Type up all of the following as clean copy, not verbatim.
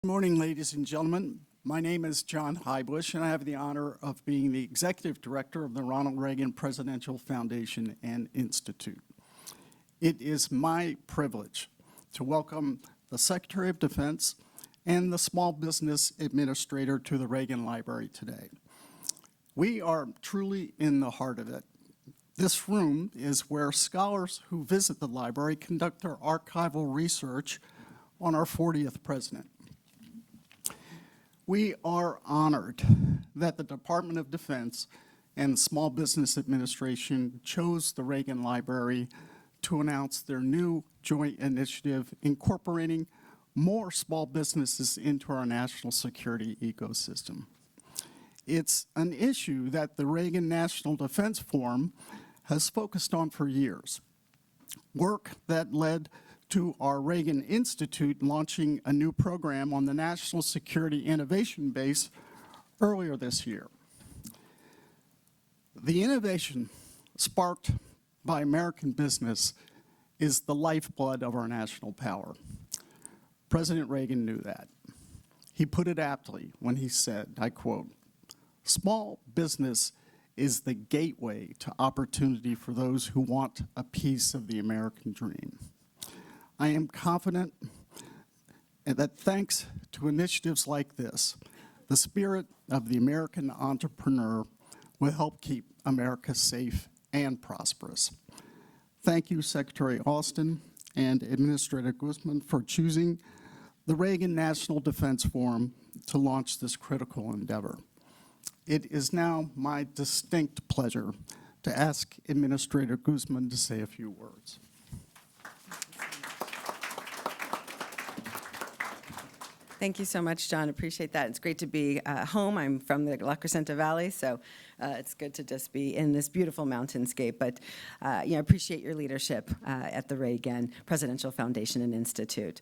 Good morning, ladies and gentlemen. My name is John Highbush, and I have the honor of being the Executive Director of the Ronald Reagan Presidential Foundation and Institute. It is my privilege to welcome the Secretary of Defense and the Small Business Administrator to the Reagan Library today. We are truly in the heart of it. This room is where scholars who visit the library conduct their archival research on our 40th president. We are honored that the Department of Defense and the Small Business Administration chose the Reagan Library to announce their new joint initiative incorporating more small businesses into our national security ecosystem. It's an issue that the Reagan National Defense Forum has focused on for years, work that led to our Reagan Institute launching a new program on the National Security Innovation Base earlier this year. The innovation sparked by American business is the lifeblood of our national power. President Reagan knew that. He put it aptly when he said, I quote, "Small business is the gateway to opportunity for those who want a piece of the American dream." I am confident that thanks to initiatives like this, the spirit of the American entrepreneur will help keep America safe and prosperous. Thank you, Secretary Austin and Administrator Guzman, for choosing the Reagan National Defense Forum to launch this critical endeavor. It is now my distinct pleasure to ask Administrator Guzman to say a few words. Thank you so much, John. Appreciate that. It's great to be home. I'm from the La Crescenta Valley, so it's good to just be in this beautiful mountainscape. But appreciate your leadership at the Reagan Presidential Foundation and Institute.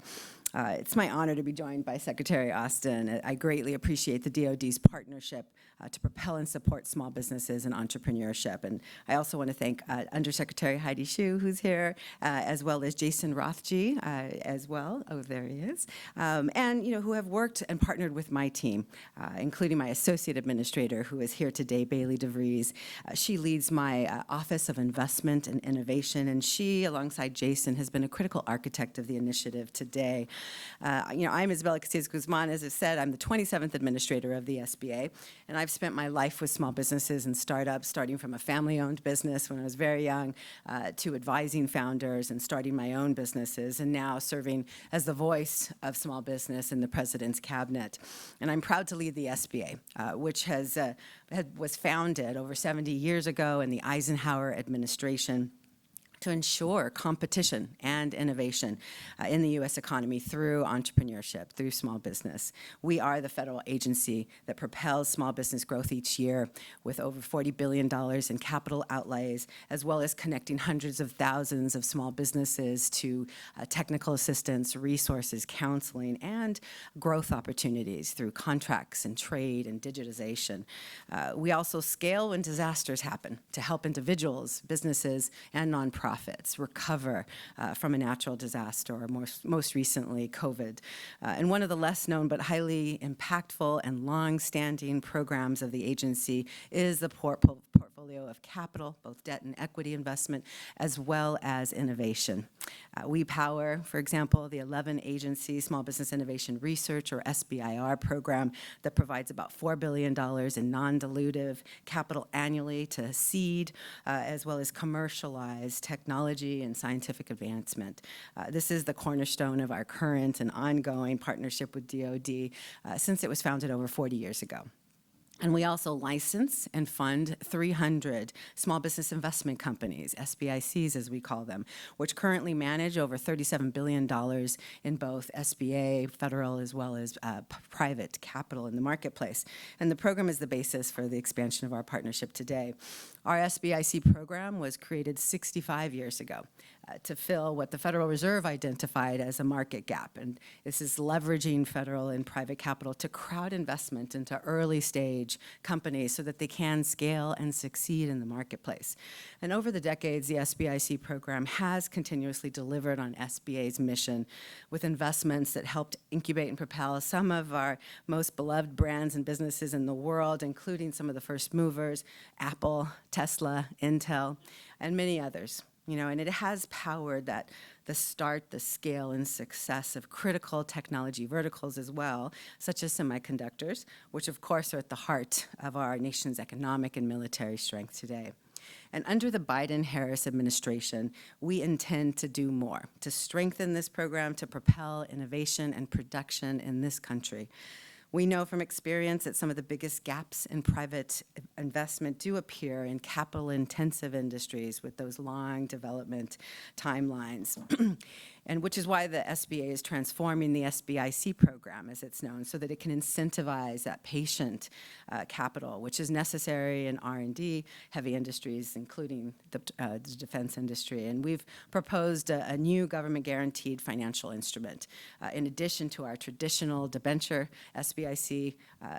It's my honor to be joined by Secretary Austin. I greatly appreciate the DoD's partnership to propel and support small businesses and entrepreneurship. And I also want to thank Undersecretary Heidi Shue, who's here, as well as Jason Rothji as well. Oh, there he is. And who have worked and partnered with my team, including my Associate Administrator, who is here today, Bailey DeVries. She leads my Office of Investment and Innovation, and she, alongside Jason, has been a critical architect of the initiative today. I'm Isabella Casillas-Guzman. As I said, I'm the 27th administrator of the SBA, and I've spent my life with small businesses and startups, starting from a family-owned business when I was very young, to advising founders and starting my own businesses, and now serving as the voice of small business in the President's Cabinet. And I'm proud to lead the SBA, which was founded over 70 years ago in the Eisenhower administration to ensure competition and innovation in the U.S. economy through entrepreneurship, through small business. We are the federal agency that propels small business growth each year with over $40 billion in capital outlays, as well as connecting hundreds of thousands of small businesses to technical assistance, resources, counseling, and growth opportunities through contracts and trade and digitization. We also scale when disasters happen to help individuals, businesses, and nonprofits recover from a natural disaster, or most recently, COVID. And one of the less known but highly impactful and long-standing programs of the agency is the portfolio of capital, both debt and equity investment, as well as innovation. We power, for example, the 11-agency Small Business Innovation Research, or SBIR program, that provides about $4 billion in non-dilutive capital annually to seed, as well as commercialize technology and scientific advancement. This is the cornerstone of our current and ongoing partnership with DoD since it was founded over 40 years ago. And we also license and fund 300 small business investment companies, SBICs as we call them, which currently manage over $37 billion in both SBA, federal, as well as private capital in the marketplace. And the program is the basis for the expansion of our partnership today. Our SBIC program was created 65 years ago to fill what the Federal Reserve identified as a market gap. And this is leveraging federal and private capital to crowd investment into early stage companies so that they can scale and succeed in the marketplace. And over the decades, the SBIC program has continuously delivered on SBA's mission with investments that helped incubate and propel some of our most beloved brands and businesses in the world, including some of the first movers, Apple, Tesla, Intel, and many others. And it has powered the start, the scale, and success of critical technology verticals as well, such as semiconductors, which of course are at the heart of our nation's economic and military strength today. And under the Biden-Harris administration, we intend to do more to strengthen this program, to propel innovation and production in this country. We know from experience that some of the biggest gaps in private investment do appear in capital-intensive industries with those long development timelines. And which is why the SBA is transforming the SBIC program, as it's known, so that it can incentivize that patient capital, which is necessary in R&D, heavy industries, including the defense industry. And we've proposed a new government-guaranteed financial instrument. In addition to our traditional debenture SBIC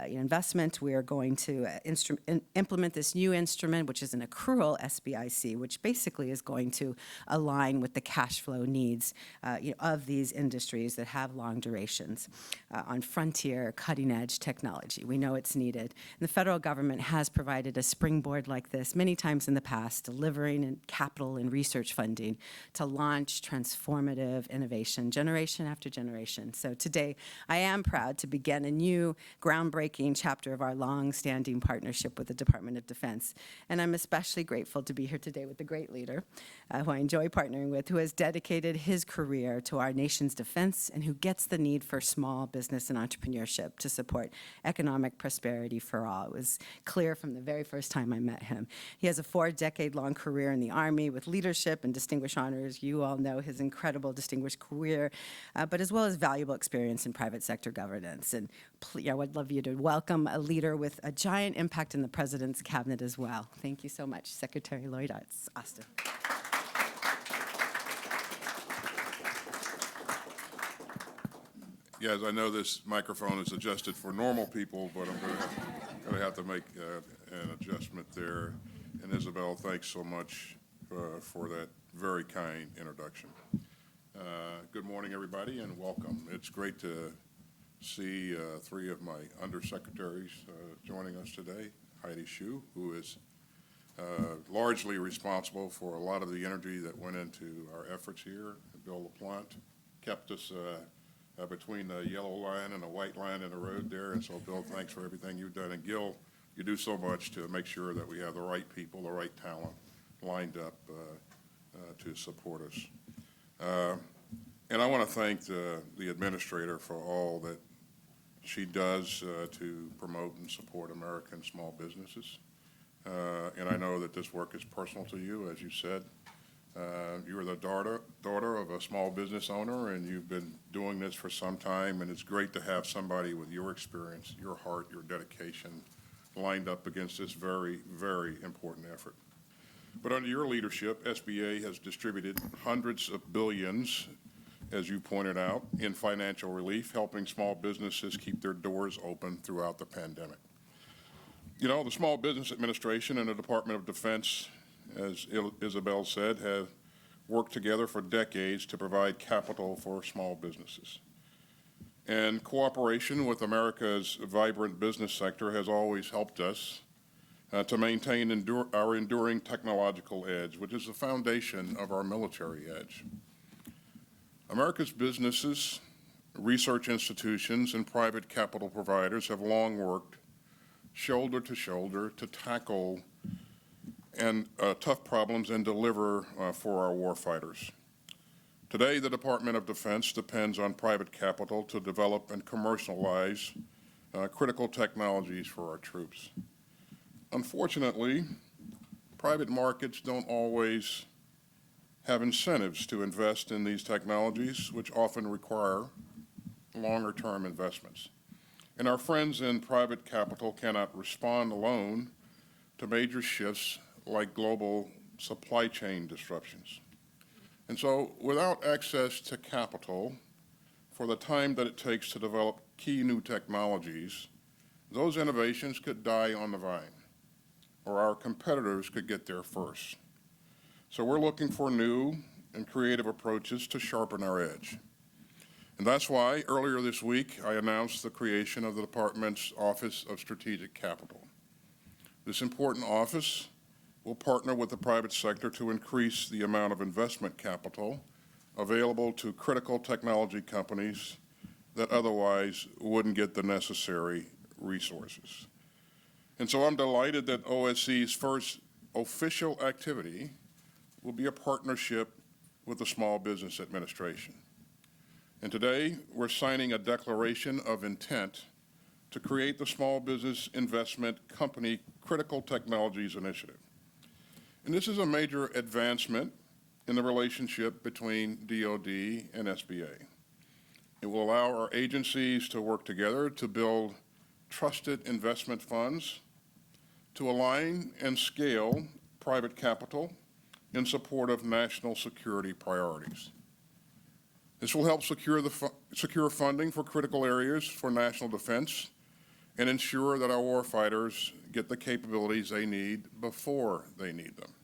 investment, we are going to implement this new instrument, which is an accrual SBIC, which basically is going to align with the cash flow needs of these industries that have long durations on frontier, cutting-edge technology. We know it's needed. And the federal government has provided a springboard like this many times in the past, delivering in capital and research funding to launch transformative innovation generation after generation. So today, I am proud to begin a new groundbreaking chapter of our long-standing partnership with the Department of Defense. And I'm especially grateful to be here today with the great leader who I enjoy partnering with, who has dedicated his career to our nation's defense and who gets the need for small business and entrepreneurship to support economic prosperity for all. It was clear from the very first time I met him. He has a 4-decade-long career in the Army with leadership and distinguished honors. You all know his incredible distinguished career, but as well as valuable experience in private sector governance. And I would love you to welcome a leader with a giant impact in the President's cabinet as well. Thank you so much, Secretary Lloyd Austin. Yes, I know this microphone is adjusted for normal people, but I'm going to have to make an adjustment there. And Isabel, thanks so much for that very kind introduction. Good morning, everybody, and welcome. It's great to see 3 of my undersecretaries joining us today. Heidi Shue, who is largely responsible for a lot of the energy that went into our efforts here. Bill LaPlante kept us between the yellow line and the white line in the road there. And so, Bill, thanks for everything you've done. And Gil, you do so much to make sure that we have the right people, the right talent lined up to support us. And I want to thank the administrator for all that she does to promote and support American small businesses. And I know that this work is personal to you, as you said. You are the daughter of a small business owner, and you've been doing this for some time, and it's great to have somebody with your experience, your heart, your dedication lined up against this very, very important effort. But under your leadership, SBA has distributed hundreds of billions, as you pointed out, in financial relief, helping small businesses keep their doors open throughout the pandemic. You know, the Small Business Administration and the Department of Defense, as Isabel said, have worked together for decades to provide capital for small businesses. And cooperation with America's vibrant business sector has always helped us to maintain our enduring technological edge, which is the foundation of our military edge. America's businesses, research institutions, and private capital providers have long worked shoulder to shoulder to tackle tough problems and deliver for our warfighters. Today, the Department of Defense depends on private capital to develop and commercialize critical technologies for our troops. Unfortunately, private markets don't always have incentives to invest in these technologies, which often require longer-term investments. And our friends in private capital cannot respond alone to major shifts like global supply chain disruptions. And so without access to capital for the time that it takes to develop key new technologies, those innovations could die on the vine, or our competitors could get there first. So we're looking for new and creative approaches to sharpen our edge. And that's why earlier this week I announced the creation of the Department's Office of Strategic Capital. This important office will partner with the private sector to increase the amount of investment capital available to critical technology companies that otherwise wouldn't get the necessary resources. And so I'm delighted that OSC's first official activity will be a partnership with the Small Business Administration. And today, we're signing a declaration of intent to create the Small Business Investment Company Critical Technologies Initiative. And this is a major advancement in the relationship between DoD and SBA. It will allow our agencies to work together to build trusted investment funds, to align and scale private capital in support of national security priorities. This will help secure funding for critical areas for national defense and ensure that our warfighters get the capabilities they need before they need them.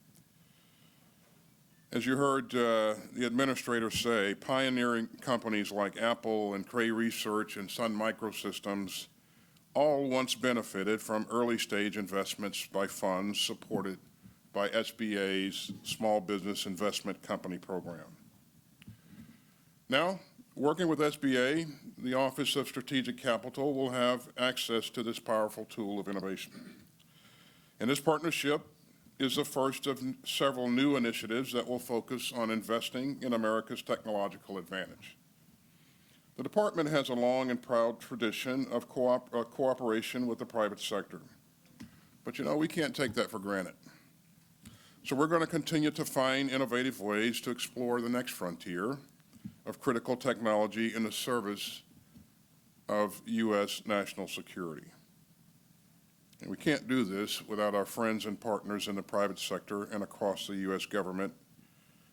As you heard the administrator say, pioneering companies like Apple and Cray Research and Sun Microsystems all once benefited from early-stage investments by funds supported by SBA's Small Business Investment Company program. Now, working with SBA, the Office of Strategic Capital will have access to this powerful tool of innovation. And this partnership is the first of several new initiatives that will focus on investing in America's technological advantage. The department has a long and proud tradition of cooperation with the private sector. But you know, we can't take that for granted. So we're going to continue to find innovative ways to explore the next frontier of critical technology in the service of U.S. national security. And we can't do this without our friends and partners in the private sector and across the U.S. government,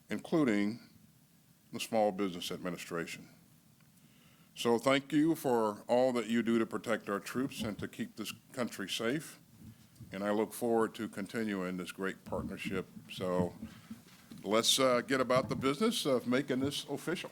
including the Small Business Administration. So thank you for all that you do to protect our troops and to keep this country safe. And I look forward to continuing this great partnership. So let's get about the business of making this official.